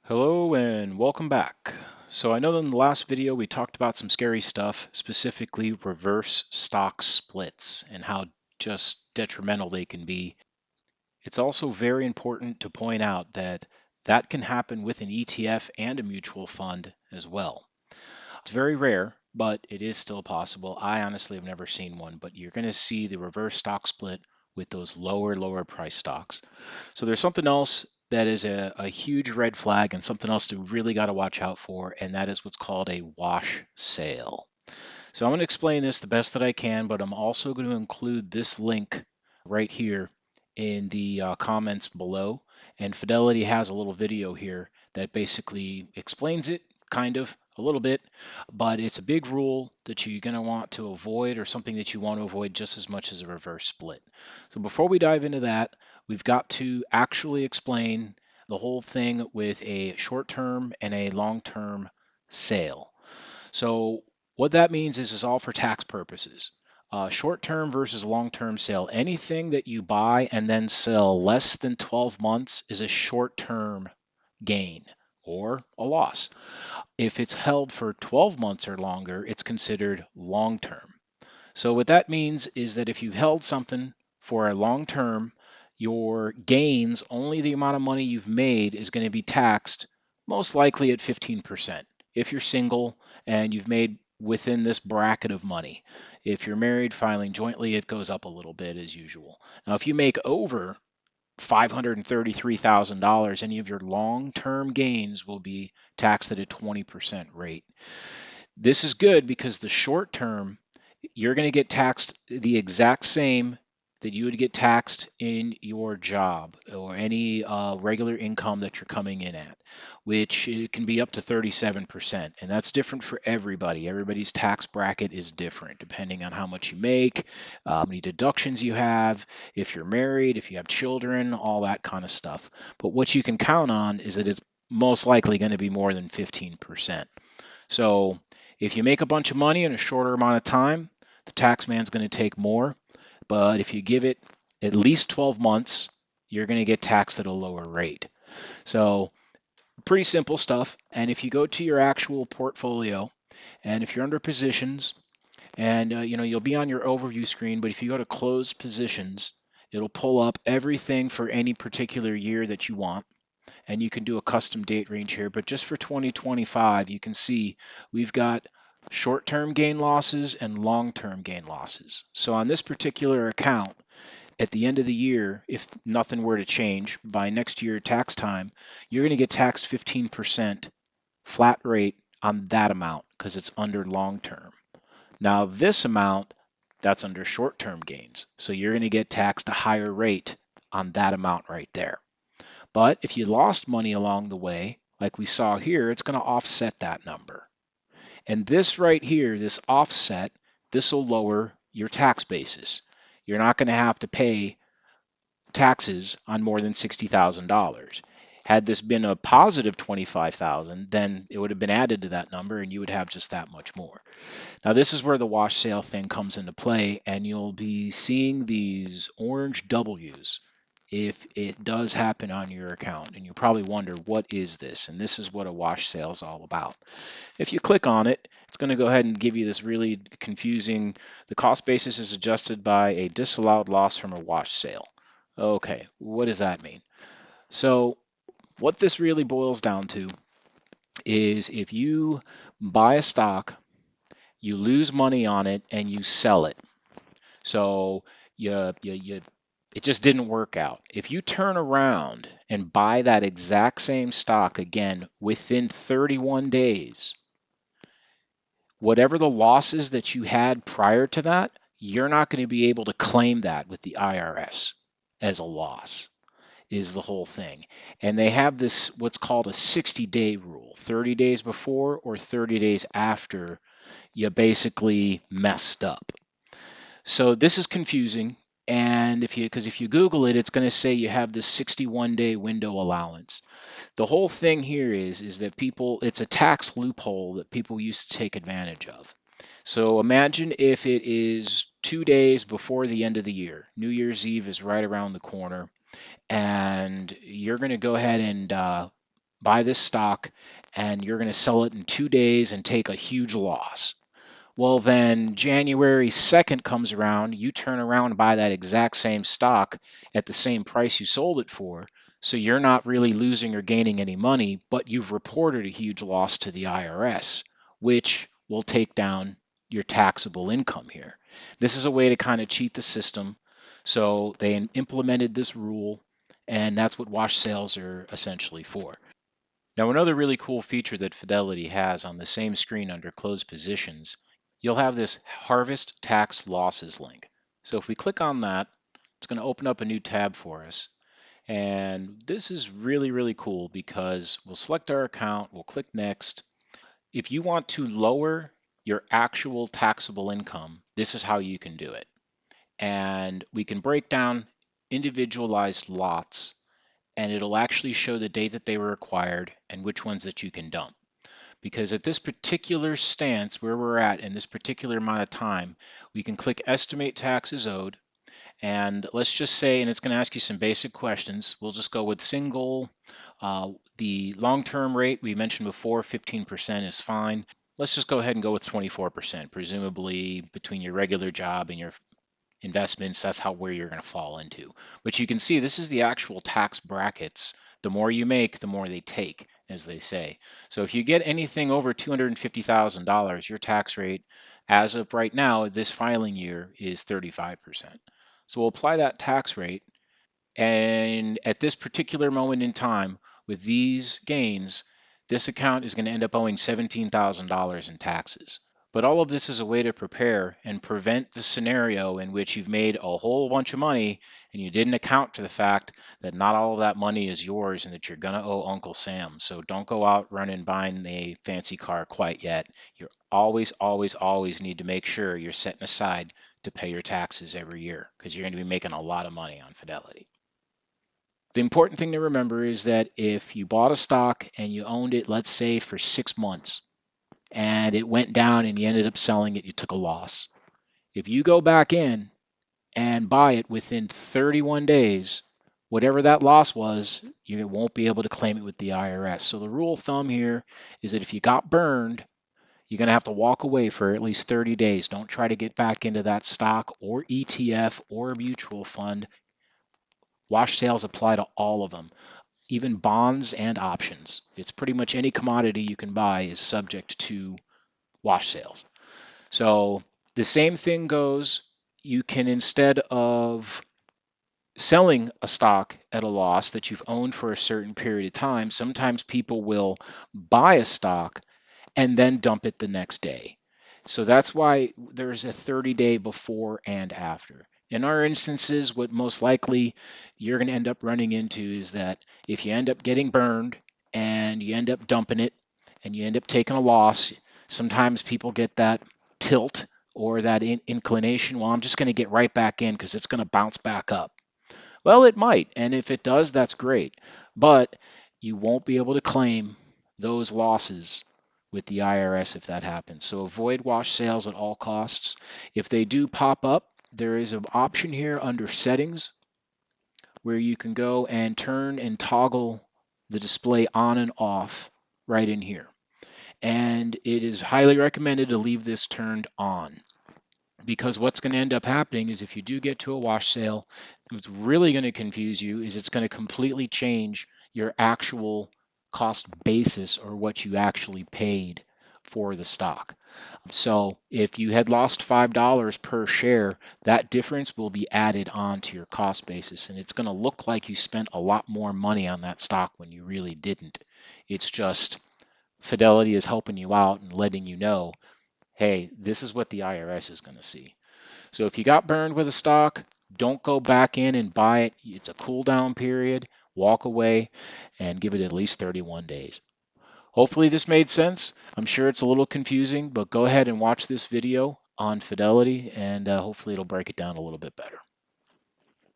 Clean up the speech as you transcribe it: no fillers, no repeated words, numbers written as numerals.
Hello and welcome back. So I know in the last video we talked about some scary stuff, specifically reverse stock splits and how just detrimental they can be. It's also very important to point out that that can happen with an ETF and a mutual fund as well. It's very rare, but it is still possible. I honestly have never seen one, but you're going to see the reverse stock split with those lower price stocks. So there's something else that is a huge red flag and something else to really got to watch out for, and that is what's called a wash sale. So I'm going to explain this the best that I can, but I'm also going to include this link right here in the comments below. And Fidelity has a little video here that basically explains it, kind of, a little bit, but it's a big rule that you're going to want to avoid, or something that you want to avoid just as much as a reverse split. So before we dive into that, we've got to actually explain the whole thing with a short-term and a long-term sale. So what that means is all for tax purposes. Short-term versus long-term sale. Anything that you buy and then sell less than 12 months is a short-term gain or a loss. If it's held for 12 months or longer, it's considered long-term. So what that means is that if you've held something for a long term, your gains, only the amount of money you've made, is going to be taxed most likely at 15%. If you're single and you've made within this bracket of money. If you're married, filing jointly, it goes up a little bit as usual. Now, if you make over $533,000, any of your long-term gains will be taxed at a 20% rate. This is good because the short term, you're going to get taxed the exact same that you would get taxed in your job or any regular income that you're coming in at, which it can be up to 37%. And that's different for everybody. Everybody's tax bracket is different depending on how much you make, how many deductions you have, if you're married, if you have children, all that kind of stuff. But what you can count on is that it's most likely going to be more than 15%. So if you make a bunch of money in a shorter amount of time, the tax man's going to take more. But if you give it at least 12 months, you're going to get taxed at a lower rate. So pretty simple stuff. And if you go to your actual portfolio, and if you're under positions, and you'll be on your overview screen, but if you go to closed positions, it'll pull up everything for any particular year that you want. And you can do a custom date range here, but just for 2025, you can see we've got short-term gain losses and long-term gain losses. So on this particular account, at the end of the year, if nothing were to change by next year tax time, you're going to get taxed 15% flat rate on that amount because it's under long-term. Now this amount, that's under short-term gains. So you're going to get taxed a higher rate on that amount right there. But if you lost money along the way, like we saw here, it's going to offset that number. And this right here, this offset, this will lower your tax basis. You're not going to have to pay taxes on more than $60,000. Had this been a positive 25,000, then it would have been added to that number and you would have just that much more. Now this is where the wash sale thing comes into play, and you'll be seeing these orange W's if it does happen on your account. And you probably wonder, what is this? And this is what a wash sale is all about. If you click on it, it's going to go ahead and give you this really confusing, the cost basis is adjusted by a disallowed loss from a wash sale. Okay, what does that mean? So what this really boils down to is if you buy a stock, you lose money on it and you sell it. So it just didn't work out. If you turn around and buy that exact same stock again within 31 days, whatever the losses that you had prior to that, you're not going to be able to claim that with the IRS as a loss, is the whole thing. And they have this, what's called a 60-day rule, 30 days before or 30 days after you basically messed up. So this is confusing. And if you Google it, it's going to say you have this 61-day window allowance. The whole thing here is that it's a tax loophole that people used to take advantage of. So imagine if it is 2 days before the end of the year. New Year's Eve is right around the corner, and you're going to go ahead and buy this stock and you're going to sell it in 2 days and take a huge loss. Well, then January 2nd comes around, you turn around and buy that exact same stock at the same price you sold it for. So you're not really losing or gaining any money, but you've reported a huge loss to the IRS, which will take down your taxable income here. This is a way to kind of cheat the system. So they implemented this rule, and that's what wash sales are essentially for. Now, another really cool feature that Fidelity has on the same screen under closed positions, you'll have this harvest tax losses link. So if we click on that, it's going to open up a new tab for us. And this is really, really cool because we'll select our account, we'll click next. If you want to lower your actual taxable income, this is how you can do it. And we can break down individualized lots, and it'll actually show the date that they were acquired and which ones that you can dump. Because at this particular stance where we're at in this particular amount of time, we can click estimate taxes owed, and let's just say, and it's going to ask you some basic questions. We'll just go with single. The long-term rate we mentioned before, 15% is fine. Let's just go ahead and go with 24%, presumably between your regular job and your investments, that's where you're going to fall into. But you can see this is the actual tax brackets. The more you make, the more they take, as they say. So if you get anything over $250,000, your tax rate, as of right now, this filing year, is 35%. So we'll apply that tax rate, and at this particular moment in time, with these gains, this account is going to end up owing $17,000 in taxes. But all of this is a way to prepare and prevent the scenario in which you've made a whole bunch of money and you didn't account for the fact that not all of that money is yours and that you're going to owe Uncle Sam. So don't go out running buying a fancy car quite yet. You always, always, always need to make sure you're setting aside to pay your taxes every year because you're going to be making a lot of money on Fidelity. The important thing to remember is that if you bought a stock and you owned it, let's say for 6 months, and it went down and you ended up selling it, you took a loss. If you go back in and buy it within 31 days, whatever that loss was, you won't be able to claim it with the IRS. So the rule of thumb here is that if you got burned, you're going to have to walk away for at least 30 days. Don't try to get back into that stock or ETF or mutual fund. Wash sales apply to all of them, even bonds and options. It's pretty much any commodity you can buy is subject to wash sales. So the same thing goes, you can, instead of selling a stock at a loss that you've owned for a certain period of time, sometimes people will buy a stock and then dump it the next day. So that's why there's a 30-day before and after. In our instances, what most likely you're going to end up running into is that if you end up getting burned and you end up dumping it and you end up taking a loss, sometimes people get that tilt or that inclination, well, I'm just going to get right back in because it's going to bounce back up. Well, it might, and if it does, that's great. But you won't be able to claim those losses with the IRS if that happens. So avoid wash sales at all costs. If they do pop up, there is an option here under settings where you can go and turn and toggle the display on and off right in here. And it is highly recommended to leave this turned on, because what's going to end up happening is if you do get to a wash sale, what's really going to confuse you is it's going to completely change your actual cost basis, or what you actually paid for the stock. So if you had lost $5 per share, that difference will be added on to your cost basis, and it's going to look like you spent a lot more money on that stock when you really didn't. It's just Fidelity is helping you out and letting you know, hey, this is what the IRS is going to see. So if you got burned with a stock, don't go back in and buy it. It's a cool down period. Walk away and give it at least 31 days. Hopefully this made sense. I'm sure it's a little confusing, but go ahead and watch this video on Fidelity, and hopefully it'll break it down a little bit better.